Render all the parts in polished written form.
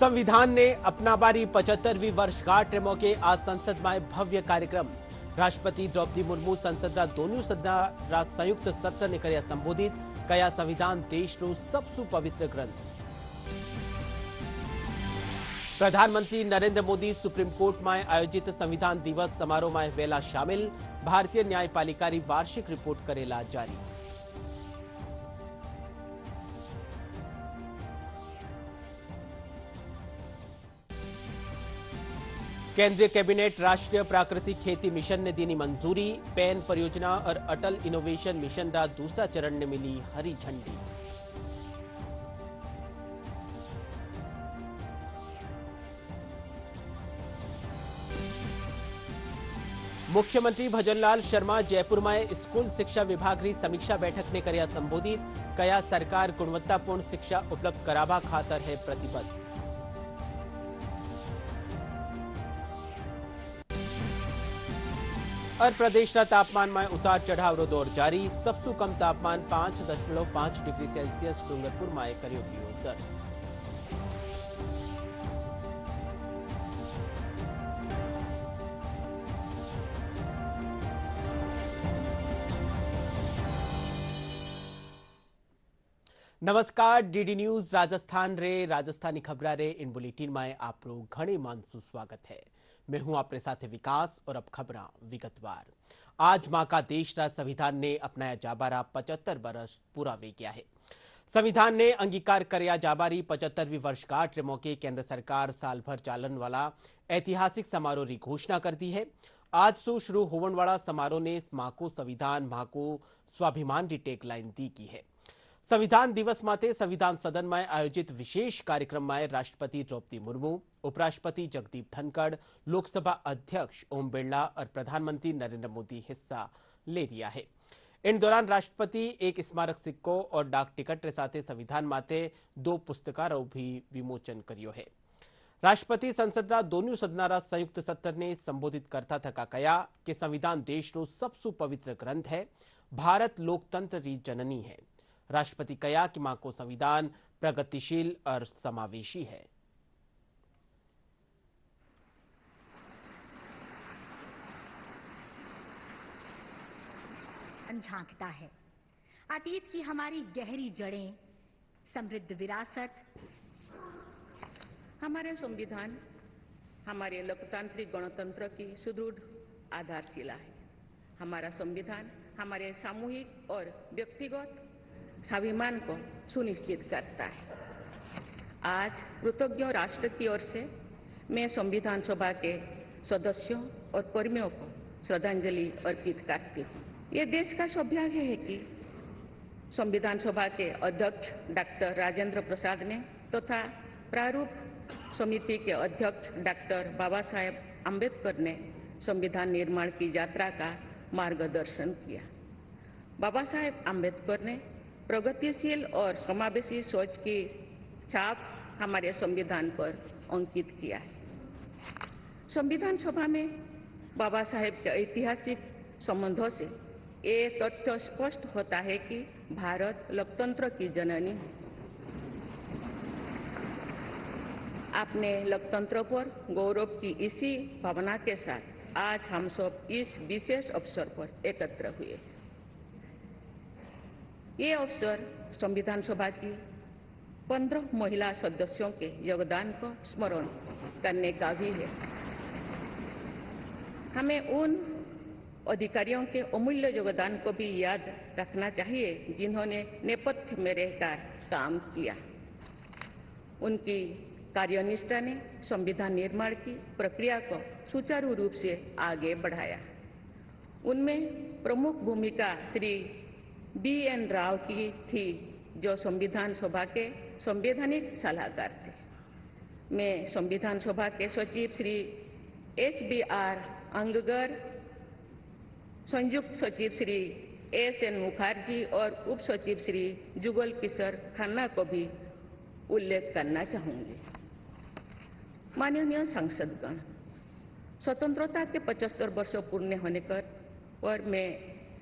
संविधान ने अपना बारी 75वीं वर्षगांठ मौके आज संसद में भव्य कार्यक्रम। राष्ट्रपति द्रौपदी मुर्मू संसदना दोनों सदना संयुक्त सत्र ने कर्या संबोधित। कया संविधान देशનું सबसु पवित्र ग्रंथ। प्रधानमंत्री नरेंद्र मोदी सुप्रीम कोर्ट में आयोजित संविधान दिवस समारोह में वेला शामिल। भारतीय न्यायपालिकानी वार्षिक रिपोर्ट करेला जारी। केंद्रीय कैबिनेट राष्ट्रीय प्राकृतिक खेती मिशन ने दी मंजूरी। पेन परियोजना और अटल इनोवेशन मिशन का दूसरा चरण ने मिली हरी झंडी। मुख्यमंत्री भजनलाल शर्मा जयपुर में स्कूल शिक्षा विभाग की समीक्षा बैठक ने कर्या संबोधित। कया सरकार गुणवत्तापूर्ण शिक्षा उपलब्ध करावा खातर है प्रतिबद्ध। और प्रदेश तापमान में उतार चढ़ाव दौर जारी। सबसु कम तापमान 5.5 डिग्री सेल्सियस डूंगरपुर में कर्यो दर्ज। नमस्कार, डीडी न्यूज राजस्थान रे राजस्थानी खबरा रे इन बुलेटिन में आपरो घणे मानसु स्वागत है। मैं हूं आपके साथ विकास और अब खबरा विगतवार। आज मां का देश रा संविधान ने अपनाया जाबारा 75 वर्ष पूरा वे गया है। संविधान ने अंगीकार करया जाबारी 75वीं वर्षगांठ रे मौके केंद्र सरकार साल भर चालन वाला ऐतिहासिक समारोह की घोषणा कर दी है। आज से शुरू होने वाला समारोह ने मां को संविधान मां को स्वाभिमान की टैगलाइन दी की है। संविधान दिवस माते संविधान सदन में आयोजित विशेष कार्यक्रम में राष्ट्रपति द्रौपदी मुर्मू, उपराष्ट्रपति जगदीप धनखड़, लोकसभा अध्यक्ष ओम बिरला और प्रधानमंत्री नरेंद्र मोदी हिस्सा ले लिया है। इन दौरान राष्ट्रपति एक स्मारक सिक्को और डाक टिकट के साथ संविधान माते 2 पुस्तकारों भी विमोचन करियो है। राष्ट्रपति संसदना दोनों सदना संयुक्त सत्र ने संबोधित करता थका कया कि संविधान देशनो सबसु पवित्र ग्रंथ है। भारत लोकतंत्र की जननी है। राष्ट्रपति कया कि मां को संविधान प्रगतिशील और समावेशी है। झांकता है अतीत की हमारी गहरी जड़ें, समृद्ध विरासत। हमारे संविधान हमारे लोकतांत्रिक गणतंत्र की सुदृढ़ आधारशिला है। हमारा संविधान हमारे सामूहिक और व्यक्तिगत स्वाभिमान को सुनिश्चित करता है। आज कृतज्ञ राष्ट्र की ओर से मैं संविधान सभा के सदस्यों और कर्मियों को श्रद्धांजलि अर्पित करती हूँ। ये देश का सौभाग्य है कि संविधान सभा के अध्यक्ष डॉक्टर राजेंद्र प्रसाद ने तथा प्रारूप समिति के अध्यक्ष डॉक्टर बाबा साहेब आम्बेडकर ने संविधान निर्माण की यात्रा का मार्गदर्शन किया। बाबा साहेब आम्बेडकर ने प्रगतिशील और समावेशी सोच की छाप हमारे संविधान पर अंकित किया है। संविधान सभा में बाबा साहेब के ऐतिहासिक संबंधों से ये तथ्य स्पष्ट होता है कि भारत लोकतंत्र की जननी है। अपने लोकतंत्र पर गौरव की इसी भावना के साथ आज हम सब इस विशेष अवसर पर एकत्र हुए। ये अवसर संविधान सभा की 15 महिला सदस्यों के योगदान को स्मरण करने का भी है। हमें उन अधिकारियों के अमूल्य योगदान को भी याद रखना चाहिए जिन्होंने नेपथ्य में रहकर काम किया। उनकी कार्यनिष्ठा ने संविधान निर्माण की प्रक्रिया को सुचारू रूप से आगे बढ़ाया। उनमें प्रमुख भूमिका श्री BN राव की थी, जो संविधान सभा के संवैधानिक सलाहकार थे। मैं संविधान सभा के सचिव श्री HBR अंगगर, संयुक्त सचिव श्री SN मुखर्जी और उप सचिव श्री जुगल किशोर खन्ना को भी उल्लेख करना चाहूंगी। माननीय सांसदगण, स्वतंत्रता के 75 वर्षों पूर्ण होने पर मैं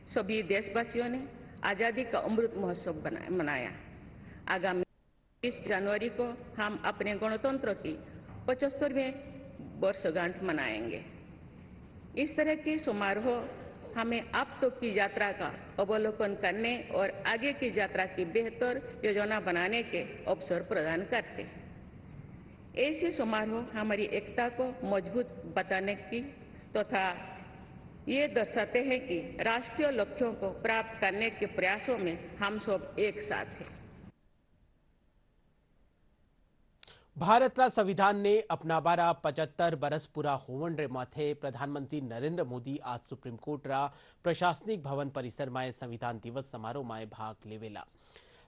सभी देशवासियों ने आजादी का अमृत महोत्सव मनाया। आगामी 26 जनवरी को हम अपने गणतंत्र की 75वें वर्षगांठ मनाएंगे। इस तरह के समारोह हमें अब तक की यात्रा का अवलोकन करने और आगे की यात्रा की बेहतर योजना बनाने के अवसर प्रदान करते हैं। ऐसे समारोह हमारी एकता को मजबूत बताने की तथा ये दर्शाते हैं कि राष्ट्रीय लक्ष्यों को प्राप्त करने के प्रयासों में हम सब एक साथ हैं। ભારતના સંવિધાનને અપનાવવાના 75 બરસ પૂરા હોવન રે માથે પ્રધાનમંત્રી નરેન્દ્ર મોદી आज સુપ્રીમ કોર્ટના પ્રશાસનિક ભવન પરિસરમાં સંવિધાન દિવસ સમારોહમાં ભાગ લેવેલા।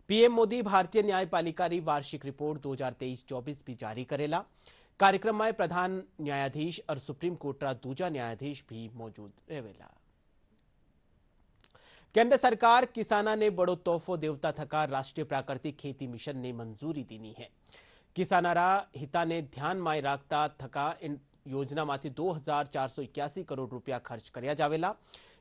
પીએમ મોદી ભારતીય ન્યાયપાલિકાની વાર્ષિક રિપોર્ટ 2023-24 भी जारी करेला। कार्यक्रम में प्रधान न्यायाधीश और सुप्रीम कोर्टना दूजा न्यायाधीश भी मौजूद रहेला। केंद्र सरकार किसाना ने बड़ो तोहफो देवता थका राष्ट्रीय प्राकृतिक खेती मिशन ने मंजूरी दीनी है। किसानारा हिता ने ध्यान में राखता थका इन योजना में 2481 करोड़ रुपया खर्च करया जावेला।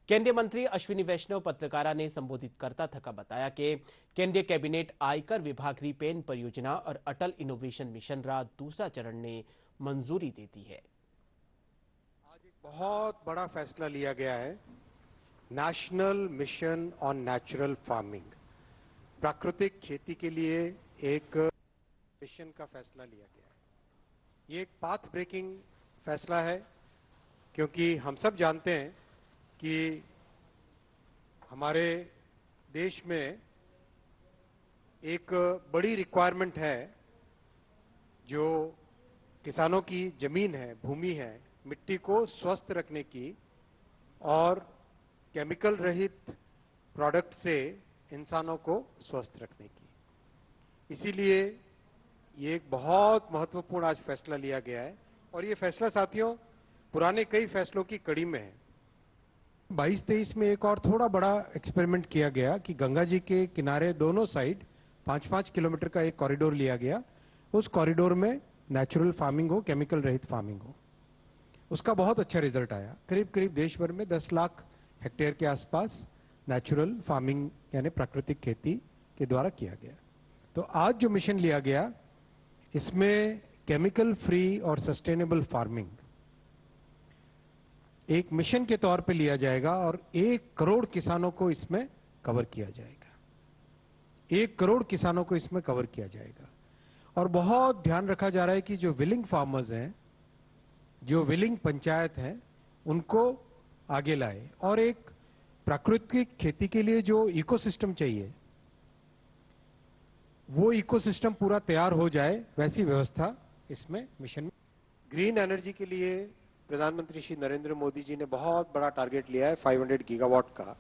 केंद्रीय मंत्री अश्विनी वैष्णव पत्रकारा ने संबोधित करता थका बताया कि केंद्रीय कैबिनेट आयकर विभाग री पेन परियोजना और अटल इनोवेशन मिशन रा दूसरा चरण ने मंजूरी देती है। आज एक बहुत बड़ा फैसला लिया गया है, national mission on natural farming, प्राकृतिक खेती के लिए एक मिशन का फैसला लिया गया है। ये एक पाथ ब्रेकिंग फैसला है, क्योंकि हम सब जानते हैं कि हमारे देश में एक बड़ी रिक्वायरमेंट है, जो किसानों की जमीन है, भूमि है, मिट्टी को स्वस्थ रखने की और केमिकल रहित प्रोडक्ट से इंसानों को स्वस्थ रखने की। इसीलिए ये एक बहुत महत्वपूर्ण आज फैसला लिया गया है और ये फैसला साथियों पुराने कई फैसलों की कड़ी में है। 22-23 में एक और थोड़ा बड़ा एक्सपेरिमेंट किया गया कि गंगा जी के किनारे दोनों साइड 5-5 किलोमीटर का एक कॉरिडोर लिया गया। उस कॉरिडोर में नेचुरल फार्मिंग हो, केमिकल रहित फार्मिंग हो। उसका बहुत अच्छा रिजल्ट आया। करीब करीब देश भर में 10 लाख हेक्टेयर के आसपास नेचुरल फार्मिंग यानी प्राकृतिक खेती के द्वारा किया गया। तो आज जो मिशन लिया गया, इसमें केमिकल फ्री और सस्टेनेबल फार्मिंग एक मिशन के तौर पे लिया जाएगा और 1 करोड़ किसानों को इसमें कवर किया जाएगा। 1 करोड़ किसानों को इसमें कवर किया जाएगा। और बहुत ध्यान रखा जा रहा है कि जो विलिंग फार्मर्स हैं, जो विलिंग पंचायत हैं, उनको आगे लाए और एक प्राकृतिक खेती के लिए जो इकोसिस्टम चाहिए, वो इकोसिस्टम पूरा तैयार हो जाए, वैसी व्यवस्था इसमें मिशन में। ग्रीन एनर्जी के लिए प्रधानमंत्री श्री नरेंद्र मोदी जी ने बहुत बड़ा टारगेट लिया है 500 गीगावाट का।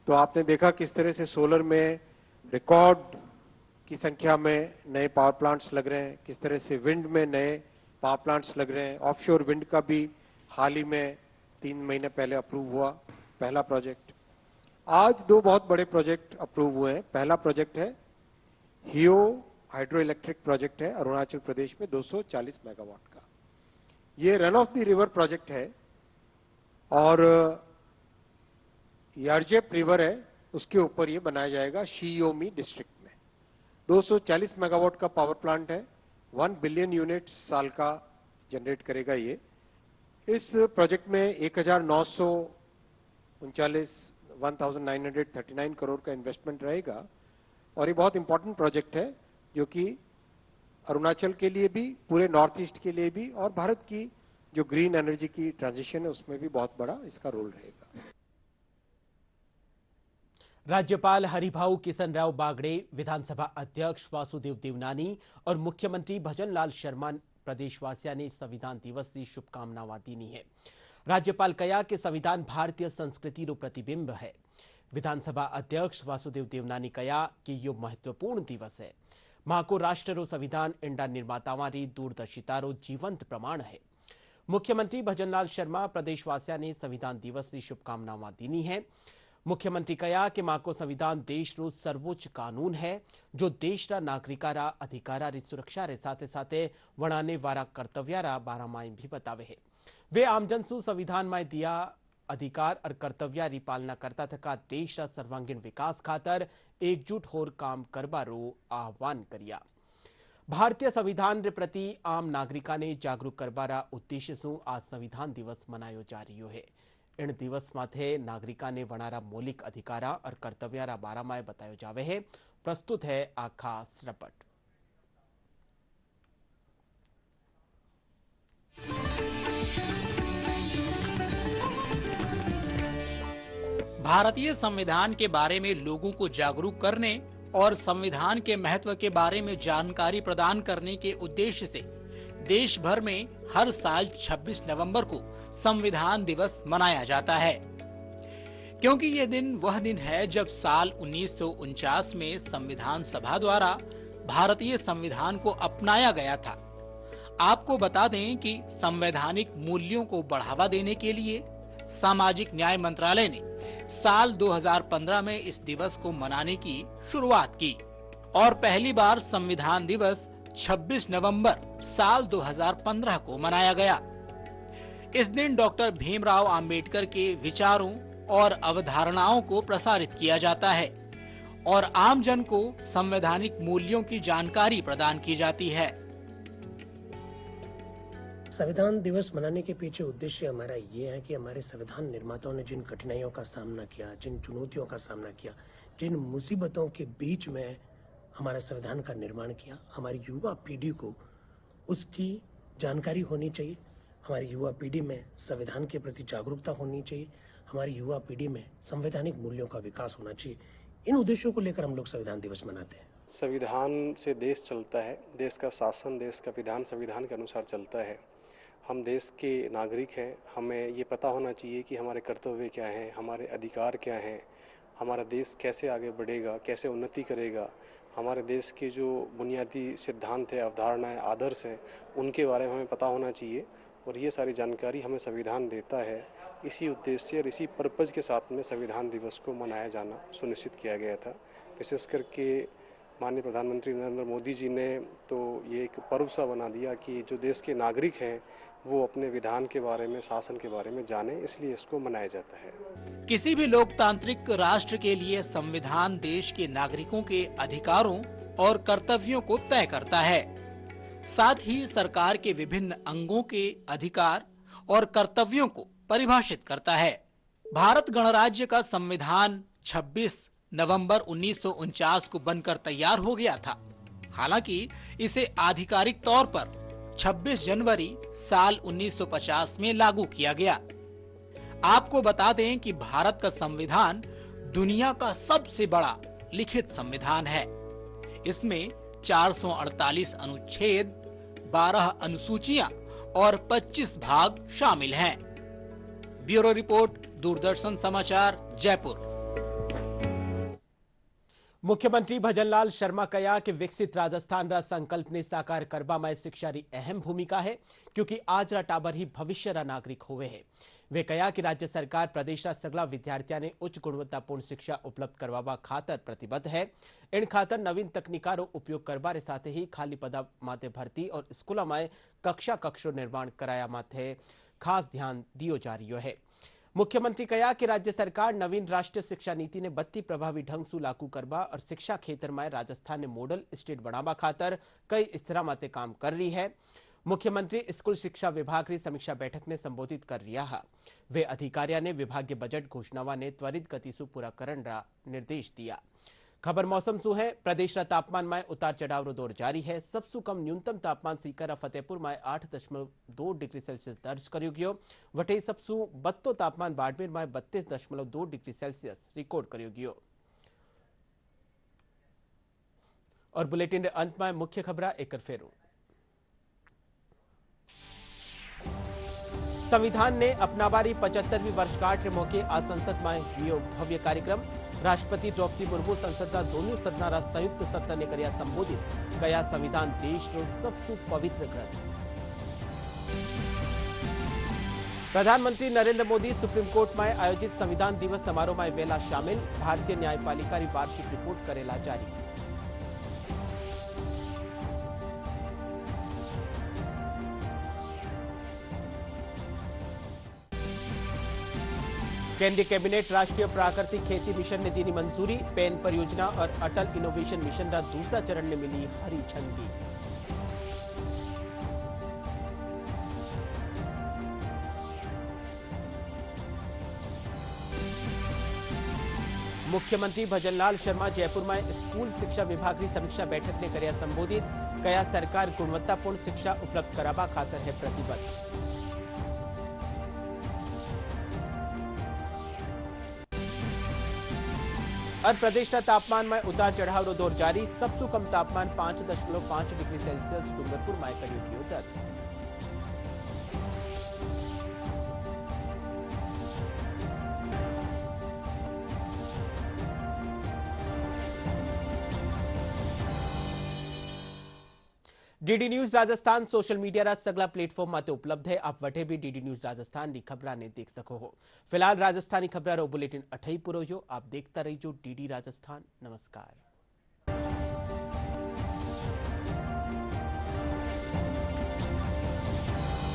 तो आपने देखा किस तरह से सोलर में रिकॉर्ड की संख्या में नए पावर प्लांट्स लग रहे हैं, किस तरह से विंड में नए पावर प्लांट्स लग रहे हैं। ऑफशोर विंड का भी हाल ही में 3 महीने पहले अप्रूव हुआ पहला प्रोजेक्ट। आज 2 बहुत बड़े प्रोजेक्ट अप्रूव हुए हैं। पहला प्रोजेक्ट है हियो हाइड्रो इलेक्ट्रिक प्रोजेक्ट है अरुणाचल प्रदेश में 240 मेगावाट का। ये run of the river project है और यारजेप रिवर है, उसके ऊपर ये बनाया जाएगा शियोमी डिस्ट्रिक्ट में। 240 मेगावाट का पावर प्लांट है, 1 बिलियन यूनिट साल का जनरेट करेगा ये। इस प्रोजेक्ट में 1939 करोड़ का इन्वेस्टमेंट रहेगा और ये बहुत इंपॉर्टेंट प्रोजेक्ट है, जो कि अरुणाचल के लिए भी, पूरे नॉर्थ ईस्ट के लिए भी और भारत की जो ग्रीन एनर्जी की ट्रांजिशन है उसमें भी बहुत बड़ा इसका रोल रहेगा। राज्यपाल हरिभाऊ किशन राव बागड़े, विधानसभा अध्यक्ष वासुदेव देवनानी और मुख्यमंत्री भजनलाल शर्मा प्रदेशवासियों ने संविधान दिवस की शुभकामनाएं दी है। राज्यपाल कहा कि संविधान भारतीय संस्कृति रो प्रतिबिंब है। विधानसभा अध्यक्ष वासुदेव देवनानी कहा कि यो महत्वपूर्ण दिवस है। मां को राष्ट्र रो संविधान इंडा निर्मातावां री दूरदर्शिता रो जीवंत प्रमाण है। मुख्यमंत्री भजनलाल शर्मा प्रदेशवासियों ने संविधान दिवस की शुभकामनाएं दी है। मुख्यमंत्री कहा कि मां को संविधान देश रो सर्वोच्च कानून है, जो देश रा नागरिका रा अधिकारा री सुरक्षा रे साथे साथे वणाने वारा कर्तव्य रा बारा में भी बतावे है। वे आमजन सु संविधान में दिया अधिकार और कर्तव्य री पालना करता थका देश रा सर्वांगीण विकास खातर एकजुट होर काम करबारो आह्वान करिया। ભારતીય સંવિધાન પ્રતિ આમ નાગરિકાને જાગૃત કરવાના ઉદ્દેશ્ય શું આ સંવિધાન દિવસ મનાયો जा રહ્યો है। इन दिवस माथे नागरिकाने वणारा मौलिक अधिकारा और कर्तव्यारा बारा में बतायो जावे है। प्रस्तुत है आ खास रिपोर्ट। भारतीय संविधान के बारे में लोगों को जागरूक करने और संविधान के महत्व के बारे में जानकारी प्रदान करने के उद्देश्य से देश भर में हर साल 26 नवंबर को संविधान दिवस मनाया जाता है, क्योंकि ये दिन वह दिन है जब साल 1949 में संविधान सभा द्वारा भारतीय संविधान को अपनाया गया था। आपको बता दें कि संवैधानिक मूल्यों को बढ़ावा देने के लिए सामाजिक न्याय मंत्रालय ने साल 2015 में इस दिवस को मनाने की शुरुआत की और पहली बार संविधान दिवस 26 नवंबर साल 2015 को मनाया गया। इस दिन डॉक्टर भीमराव अंबेडकर के विचारों और अवधारणाओं को प्रसारित किया जाता है और आम जन को संवैधानिक मूल्यों की जानकारी प्रदान की जाती है। संविधान दिवस मनाने के पीछे उद्देश्य हमारा ये है कि हमारे संविधान निर्माताओं ने जिन कठिनाइयों का सामना किया, जिन चुनौतियों का सामना किया, जिन मुसीबतों के बीच में हमारा संविधान का निर्माण किया, हमारी युवा पीढ़ी को उसकी जानकारी होनी चाहिए। हमारी युवा पीढ़ी में संविधान के प्रति जागरूकता होनी चाहिए। हमारी युवा पीढ़ी में संवैधानिक मूल्यों का विकास होना चाहिए। इन उद्देश्यों को लेकर हम लोग संविधान दिवस मनाते हैं। संविधान से देश चलता है, देश का शासन, देश का विधान संविधान के अनुसार चलता है। हम देश के नागरिक हैं, हमें ये पता होना चाहिए कि हमारे कर्तव्य क्या हैं, हमारे अधिकार क्या हैं, हमारा देश कैसे आगे बढ़ेगा, कैसे उन्नति करेगा, हमारे देश के जो बुनियादी सिद्धांत है, अवधारणाएं, आदर्श हैं, उनके बारे में हमें पता होना चाहिए और ये सारी जानकारी हमें संविधान देता है। इसी उद्देश्य और इसी पर्पज़ के साथ में संविधान दिवस को मनाया जाना सुनिश्चित किया गया था। विशेष करके माननीय प्रधानमंत्री नरेंद्र मोदी जी ने तो ये एक पर्व सा बना दिया कि जो देश के नागरिक हैं वो अपने विधान के बारे में, शासन के बारे में जाने, इसलिए इसको मनाया जाता है। किसी भी लोकतांत्रिक राष्ट्र के लिए संविधान देश के नागरिकों के अधिकारों और कर्तव्यों को तय करता है, साथ ही सरकार के विभिन्न अंगों के अधिकार और कर्तव्यों को परिभाषित करता है। भारत गणराज्य का संविधान 26 नवंबर 1949 को बनकर तैयार हो गया था। हालांकि इसे आधिकारिक तौर पर 26 जनवरी साल 1950 में लागू किया गया। आपको बता दें कि भारत का संविधान दुनिया का सबसे बड़ा लिखित संविधान है। इसमें 448 अनुच्छेद, 12 अनुसूचियां और 25 भाग शामिल हैं। ब्यूरो रिपोर्ट, दूरदर्शन समाचार, जयपुर। मुख्यमंत्री भजनलाल शर्मा कहा कि विकसित राजस्थान रा संकल्प ने साकार करवा में शिक्षा री अहम भूमिका है, क्योंकि आज रा टाबर ही भविष्य रा नागरिक होवे है। वे कहा कि राज्य सरकार प्रदेश रा सगला विद्यार्थियों ने उच्च गुणवत्तापूर्ण शिक्षा उपलब्ध करवावा खातर प्रतिबद्ध है। इन खातर नवीन तकनीका रो उपयोग करवा साथ ही खाली पदा माथे भर्ती और स्कूलों में कक्षो निर्माण कराया माथे खास ध्यान दियो जा रही है। मुख्यमंत्री कहा कि राज्य सरकार नवीन राष्ट्रीय शिक्षा नीति ने बत्ती प्रभावी ढंग से लागू करवा और शिक्षा क्षेत्र में राजस्थान ने मॉडल स्टेट बनावा खातर कई स्तरा माते काम कर रही है। मुख्यमंत्री स्कूल शिक्षा विभाग की समीक्षा बैठक ने संबोधित कर रहा है। वे अधिकारियों ने विभागीय बजट घोषणावा ने त्वरित गति से पूरा करने का निर्देश दिया। खबर मौसम सु है। प्रदेश का तापमान में उतार चढ़ाव रो दौर जारी है। सबसु कम न्यूनतम तापमान सीकर फतेहपुर में 8.2 डिग्री सेल्सियस दर्ज करो गयो। वटे सबसु बत्तो तापमान बाड़मेर में 32.2 डिग्री सेल्सियस रिकॉर्ड करो गयो। और बुलेटिन के अंत में मुख्य खबर एक फेरू। संविधान ने अपनावारी 75वीं वर्षगांठ के मौके आज संसद में हुयो भव्य कार्यक्रम। राष्ट्रपति द्रौपदी मुर्मू संसद का दोनों सदना संयुक्त सत्र ने करिया संबोधित। कया संविधान देश रो सबसे पवित्र ग्रंथ। प्रधानमंत्री नरेंद्र मोदी सुप्रीम कोर्ट में आयोजित संविधान दिवस समारोह में वेला शामिल। भारतीय न्यायपालिका की वार्षिक रिपोर्ट करेला जारी। केंद्रीय कैबिनेट राष्ट्रीय प्राकृतिक खेती मिशन ने दी मंजूरी। पेन परियोजना और अटल इनोवेशन मिशन का दूसरा चरण ने मिली हरी झंडी। मुख्यमंत्री भजनलाल शर्मा जयपुर में स्कूल शिक्षा विभाग की समीक्षा बैठक ने कर्या संबोधित। कया सरकार गुणवत्तापूर्ण शिक्षा उपलब्ध करावा खातर है प्रतिबद्ध। और प्रदेश तापमान में उतार चढ़ाव दौर जारी। सबसे कम तापमान 5.5 डिग्री सेल्सियस डूंगरपुर में कर्यो दर्ज। DD news Rajasthan social media रा सगला प्लेटफॉर्म माते उपलब्ध है। आप वटे भी डीडी न्यूज राजस्थान की खबरा ने देख सको हो। फिलहाल राजस्थानी खबरा रो बुलेटिन अठई पुरो हो। आप देखता रहिजो डीडी राजस्थान। नमस्कार।